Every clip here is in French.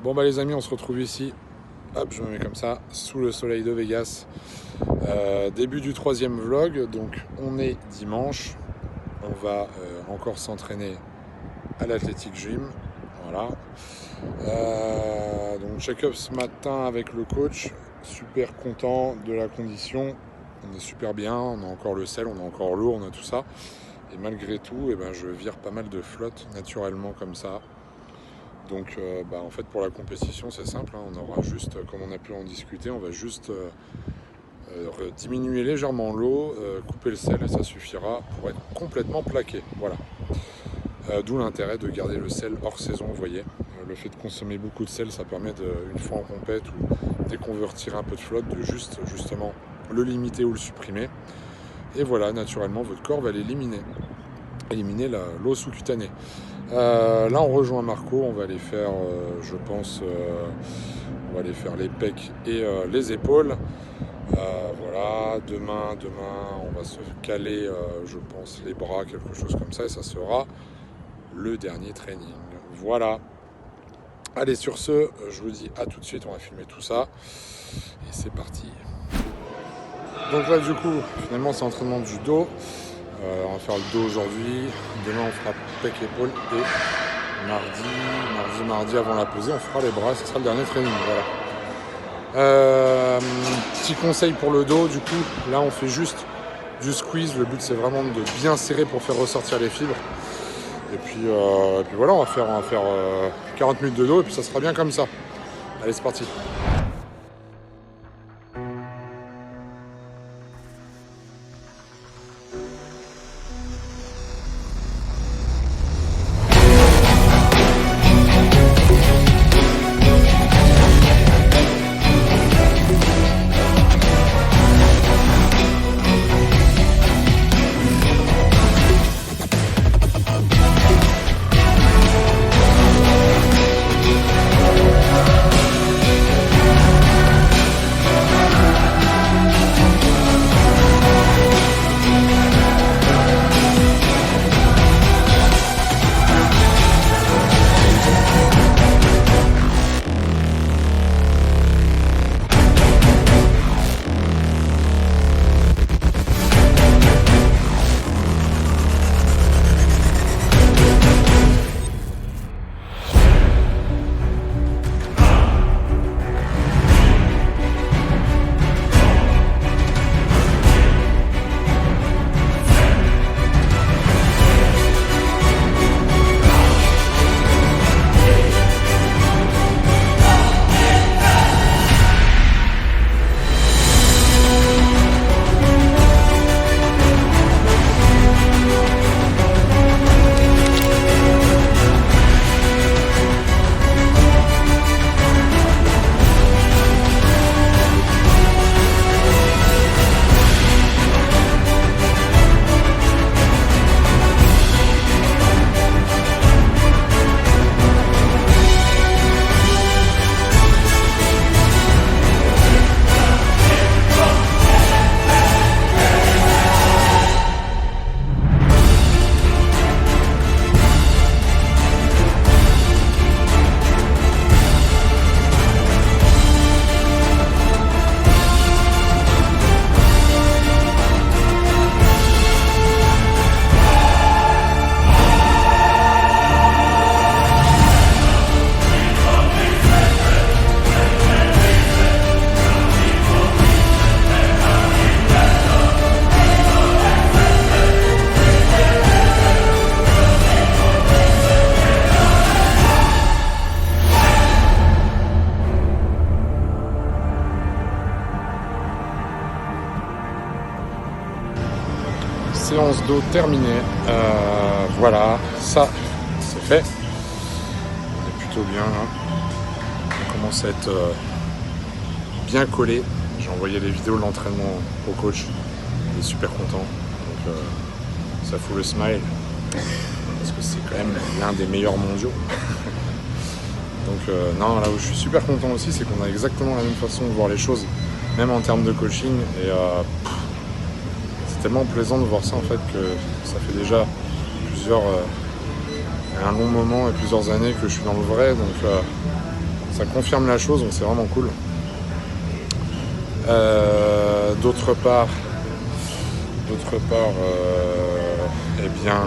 Bon bah les amis, on se retrouve ici, hop je me mets comme ça, sous le soleil de Vegas. Début du troisième vlog, donc on est dimanche, on va encore s'entraîner à l'Athletic Gym, voilà. Donc check-up ce matin avec le coach, super content de la condition, on est super bien, on a encore le sel, on a encore l'eau, on a tout ça. Et malgré tout, je vire pas mal de flotte naturellement comme ça. Donc en fait pour la compétition c'est simple, hein, on aura juste, comme on a pu en discuter, on va juste diminuer légèrement l'eau, couper le sel et ça suffira pour être complètement plaqué. Voilà. D'où l'intérêt de garder le sel hors saison, vous voyez. Le fait de consommer beaucoup de sel, ça permet une fois en compète ou dès qu'on veut retirer un peu de flotte, de justement le limiter ou le supprimer. Et voilà, naturellement votre corps va éliminer l'eau sous-cutanée. Là on rejoint Marco, on va aller faire je pense on va aller faire les pecs et les épaules. Voilà, demain on va se caler je pense les bras, quelque chose comme ça, et ça sera le dernier training. Voilà. Allez, sur ce, je vous dis à tout de suite, on va filmer tout ça et c'est parti. Donc là du coup finalement c'est entraînement du dos. On va faire le dos aujourd'hui, demain on fera pec épaule et mardi avant la pesée on fera les bras, ce sera le dernier training. Voilà. Petit conseil pour le dos, du coup là on fait juste du squeeze, le but c'est vraiment de bien serrer pour faire ressortir les fibres. Et puis voilà, on va faire 40 minutes de dos et puis ça sera bien comme ça. Allez, c'est parti. Séance d'eau terminée. Voilà, ça c'est fait. On est plutôt bien là. On commence à être bien collé. J'ai envoyé les vidéos de l'entraînement au coach. Il est super content. Donc ça fout le smile. Parce que c'est quand même l'un des meilleurs mondiaux. Donc non, là où je suis super content aussi, c'est qu'on a exactement la même façon de voir les choses, même en termes de coaching. Et c'est tellement plaisant de voir ça en fait que ça fait déjà un long moment et plusieurs années que je suis dans le vrai. Donc ça confirme la chose, donc c'est vraiment cool. D'autre part, eh bien,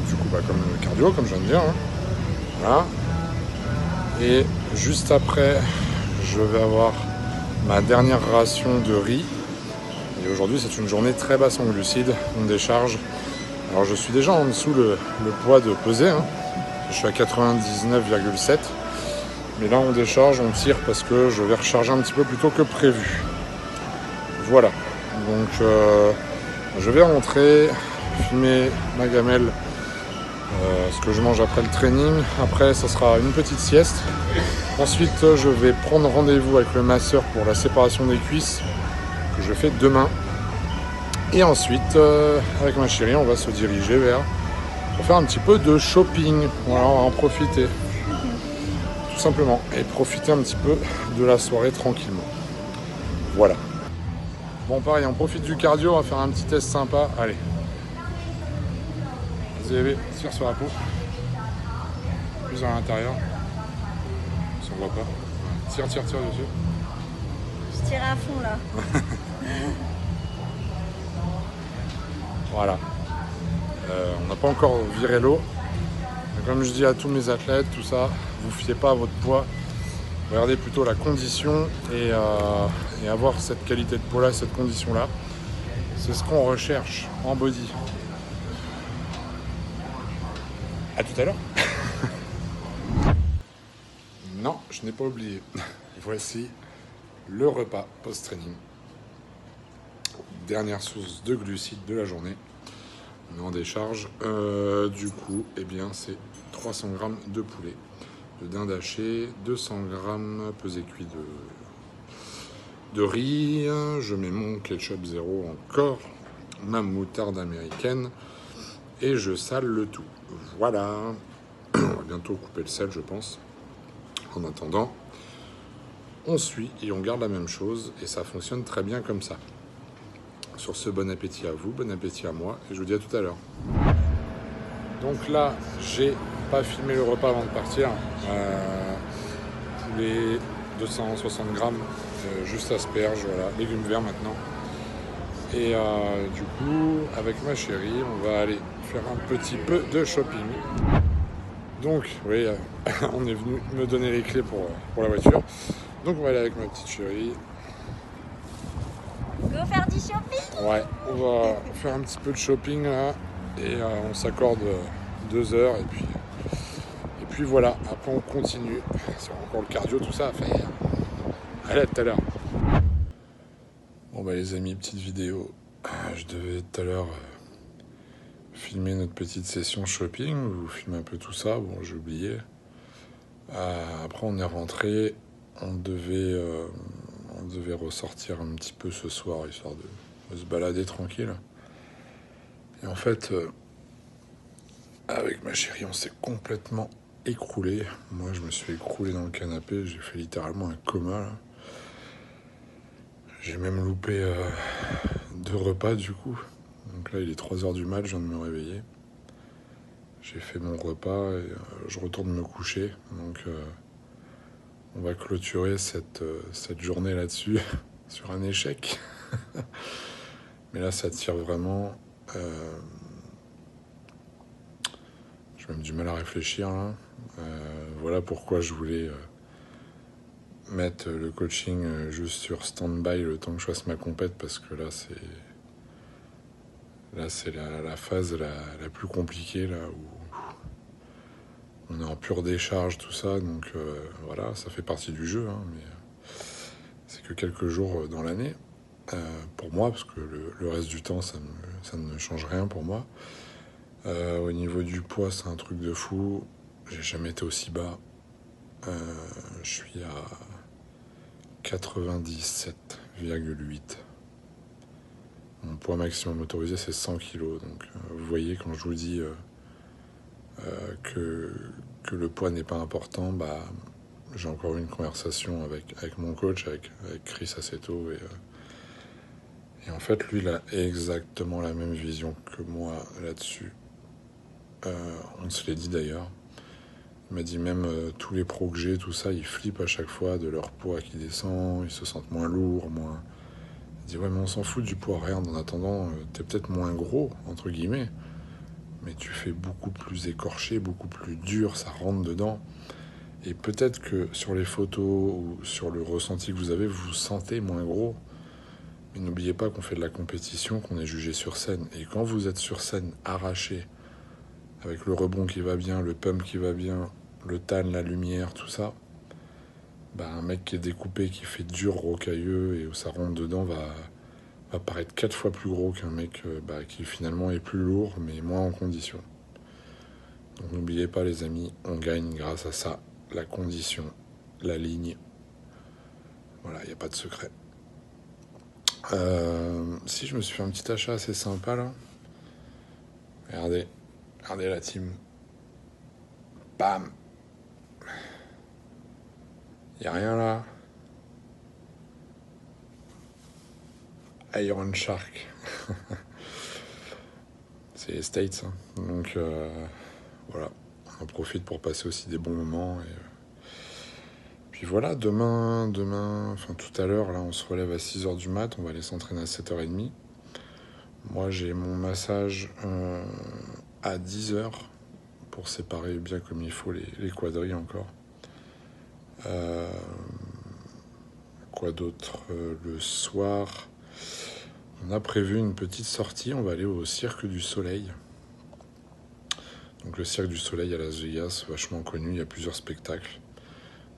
du coup, comme le cardio, comme je viens de dire, hein. Voilà. Et juste après, je vais avoir ma dernière ration de riz. Et aujourd'hui, c'est une journée très basse en glucides, on décharge. Alors, je suis déjà en dessous le poids de pesée, hein. Je suis à 99,7. Mais là, on décharge, on tire parce que je vais recharger un petit peu plus tôt que prévu. Voilà. Donc, je vais rentrer, filmer ma gamelle, ce que je mange après le training. Après, ça sera une petite sieste. Ensuite, je vais prendre rendez-vous avec le masseur pour la séparation des cuisses que je fais demain. Et ensuite, avec ma chérie, on va se diriger pour faire un petit peu de shopping. Voilà, on va en profiter. Tout simplement. Et profiter un petit peu de la soirée tranquillement. Voilà. Bon, pareil, on profite du cardio, on va faire un petit test sympa. Allez. Vas-y, tire sur la peau. Plus à l'intérieur. Si on voit pas. Tire dessus. Je tire à fond là. Voilà. On n'a pas encore viré l'eau. Comme je dis à tous mes athlètes, tout ça, vous fiez pas à votre poids. Regardez plutôt la condition et avoir cette qualité de peau là, cette condition là. C'est ce qu'on recherche en body. À tout à l'heure. Non, je n'ai pas oublié. Voici le repas post-training. Dernière source de glucides de la journée. On est en décharge. Du coup, eh bien, c'est 300 g de poulet, de dinde hachée, 200 g pesé cuit de riz. Je mets mon ketchup zéro encore, ma moutarde américaine et je sale le tout. Voilà. On va bientôt couper le sel, je pense. En attendant, on suit et on garde la même chose et ça fonctionne très bien comme ça. Sur ce, bon appétit à vous, bon appétit à moi et je vous dis à tout à l'heure. Donc là, j'ai pas filmé le repas avant de partir. Poulet 260 grammes, juste asperges, voilà, légumes verts maintenant. Et du coup, avec ma chérie, on va aller faire un petit peu de shopping. Donc, oui, on est venu me donner les clés pour la voiture. Donc, on va aller avec ma petite chérie. Go faire du shopping. Ouais, on va faire un petit peu de shopping là. Et on s'accorde 2 heures. Et puis voilà, après on continue. C'est encore le cardio, tout ça à faire. Allez, à tout à l'heure. Bon, les amis, petite vidéo. Je devais tout à l'heure filmer notre petite session shopping, vous filmer un peu tout ça, bon j'ai oublié. Après on est rentré, on devait ressortir un petit peu ce soir, histoire de se balader tranquille. Et en fait, avec ma chérie, on s'est complètement écroulé. Moi je me suis écroulé dans le canapé, j'ai fait littéralement un coma là. J'ai même loupé 2 repas du coup. Donc là, il est 3h du mat, je viens de me réveiller. J'ai fait mon repas et je retourne me coucher. Donc on va clôturer cette journée là-dessus, sur un échec. Mais là, ça tire vraiment. J'ai même du mal à réfléchir là. Voilà pourquoi je voulais mettre le coaching juste sur stand-by le temps que je fasse ma compète, parce que là, c'est la phase la plus compliquée, là où on est en pure décharge, tout ça. Donc voilà, ça fait partie du jeu, hein, mais c'est que quelques jours dans l'année. Pour moi, parce que le reste du temps, ça ne change rien pour moi. Au niveau du poids, c'est un truc de fou. J'ai jamais été aussi bas. Je suis à 97,8. Mon poids maximum autorisé, c'est 100 kg. Donc, vous voyez, quand je vous dis que le poids n'est pas important, j'ai encore eu une conversation avec mon coach, avec Chris Aceto. Et en fait, lui, il a exactement la même vision que moi là-dessus. On se l'est dit d'ailleurs. Il m'a dit même tous les pros que j'ai, tout ça, ils flippent à chaque fois de leur poids qui descend, ils se sentent moins lourds, moins... Il dit ouais mais on s'en fout du poids, regarde, en attendant, t'es peut-être moins gros, entre guillemets, mais tu fais beaucoup plus écorché, beaucoup plus dur, ça rentre dedans. Et peut-être que sur les photos ou sur le ressenti que vous avez, vous vous sentez moins gros. Mais n'oubliez pas qu'on fait de la compétition, qu'on est jugé sur scène. Et quand vous êtes sur scène, arraché, avec le rebond qui va bien, le pump qui va bien, le tan, la lumière, tout ça, bah un mec qui est découpé, qui fait dur, rocailleux, et où ça rentre dedans, va paraître 4 fois plus gros qu'un mec qui finalement est plus lourd, mais moins en condition. Donc n'oubliez pas les amis, on gagne grâce à ça, la condition, la ligne. Voilà, il n'y a pas de secret. Si je me suis fait un petit achat assez sympa là. Regardez la team. Bam. Y a rien là. Iron Shark. C'est les States. Hein. Donc voilà, on en profite pour passer aussi des bons moments. Et, puis voilà, demain, enfin tout à l'heure, là on se relève à 6h du mat, on va aller s'entraîner à 7h30. Moi j'ai mon massage à 10h pour séparer bien comme il faut les quadrilles encore. Quoi d'autre le soir, on a prévu une petite sortie, on va aller au Cirque du Soleil. Donc le Cirque du Soleil à Las Vegas, vachement connu, il y a plusieurs spectacles.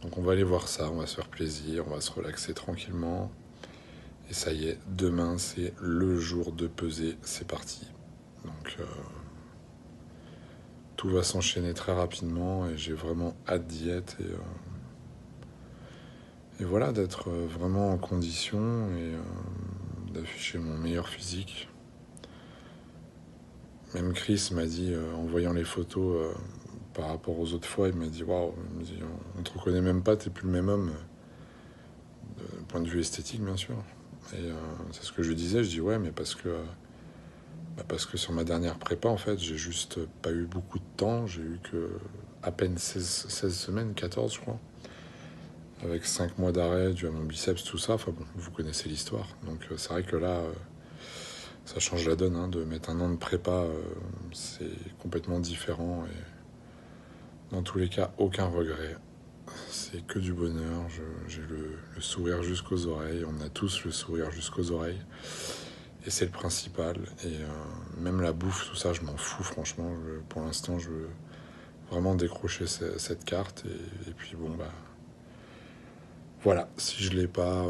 Donc on va aller voir ça, on va se faire plaisir, on va se relaxer tranquillement. Et ça y est, demain c'est le jour de pesée, c'est parti. Donc tout va s'enchaîner très rapidement et j'ai vraiment hâte d'y être et voilà, d'être vraiment en condition et d'afficher mon meilleur physique. Même Chris m'a dit, en voyant les photos par rapport aux autres fois, il m'a dit waouh, on te reconnaît même pas, t'es plus le même homme, d'un point de vue esthétique bien sûr. Et c'est ce que je lui disais, je dis ouais, mais parce que sur ma dernière prépa, en fait, j'ai juste pas eu beaucoup de temps, j'ai eu que à peine 16 semaines, 14 je crois, avec 5 mois d'arrêt dû à mon biceps, tout ça, enfin bon, vous connaissez l'histoire. Donc c'est vrai que là, ça change la donne, hein, de mettre un an de prépa, c'est complètement différent et dans tous les cas, aucun regret. C'est que du bonheur, j'ai le sourire jusqu'aux oreilles, on a tous le sourire jusqu'aux oreilles. Et c'est le principal. Et même la bouffe, tout ça, je m'en fous, franchement. Pour l'instant, je veux vraiment décrocher cette carte. Et puis, bon, bah. Voilà. Si je l'ai pas,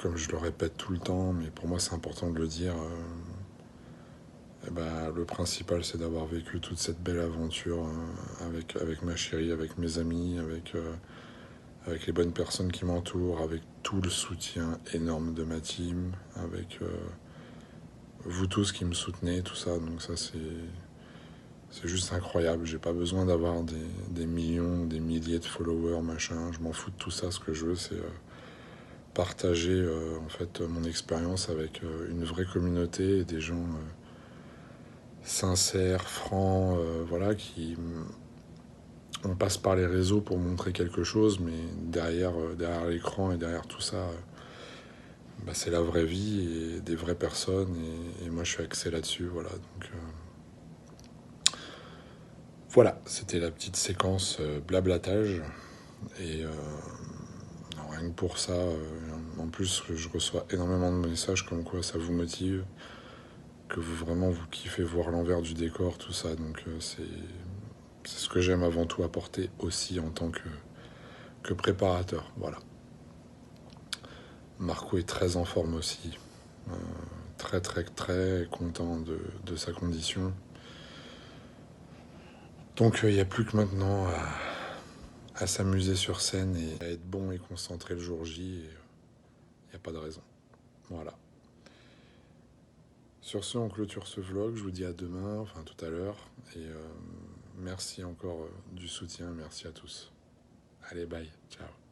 comme je le répète tout le temps, mais pour moi, c'est important de le dire, et bah, le principal, c'est d'avoir vécu toute cette belle aventure avec ma chérie, avec mes amis, avec les bonnes personnes qui m'entourent, avec tout le soutien énorme de ma team, avec vous tous qui me soutenez, tout ça. Donc ça, c'est juste incroyable. J'ai pas besoin d'avoir des millions, des milliers de followers, machin. Je m'en fous de tout ça. Ce que je veux, c'est partager en fait mon expérience avec une vraie communauté et des gens sincères, francs, voilà, qui on passe par les réseaux pour montrer quelque chose, mais derrière l'écran et derrière tout ça, bah, c'est la vraie vie et des vraies personnes. Et moi, je suis axé là-dessus, voilà. Donc voilà, c'était la petite séquence blablatage. Et non, rien que pour ça, en plus, je reçois énormément de messages comme quoi ça vous motive, que vous vraiment vous kiffez voir l'envers du décor, tout ça. Donc c'est ce que j'aime avant tout apporter aussi en tant que préparateur. Voilà. Marco est très en forme aussi. Très très très content de sa condition. Donc il n'y a plus que maintenant à s'amuser sur scène et à être bon et concentré le jour J. Il n'y a pas de raison. Voilà. Sur ce, on clôture ce vlog. Je vous dis à demain, enfin tout à l'heure. Et merci encore du soutien. Merci à tous. Allez, bye. Ciao.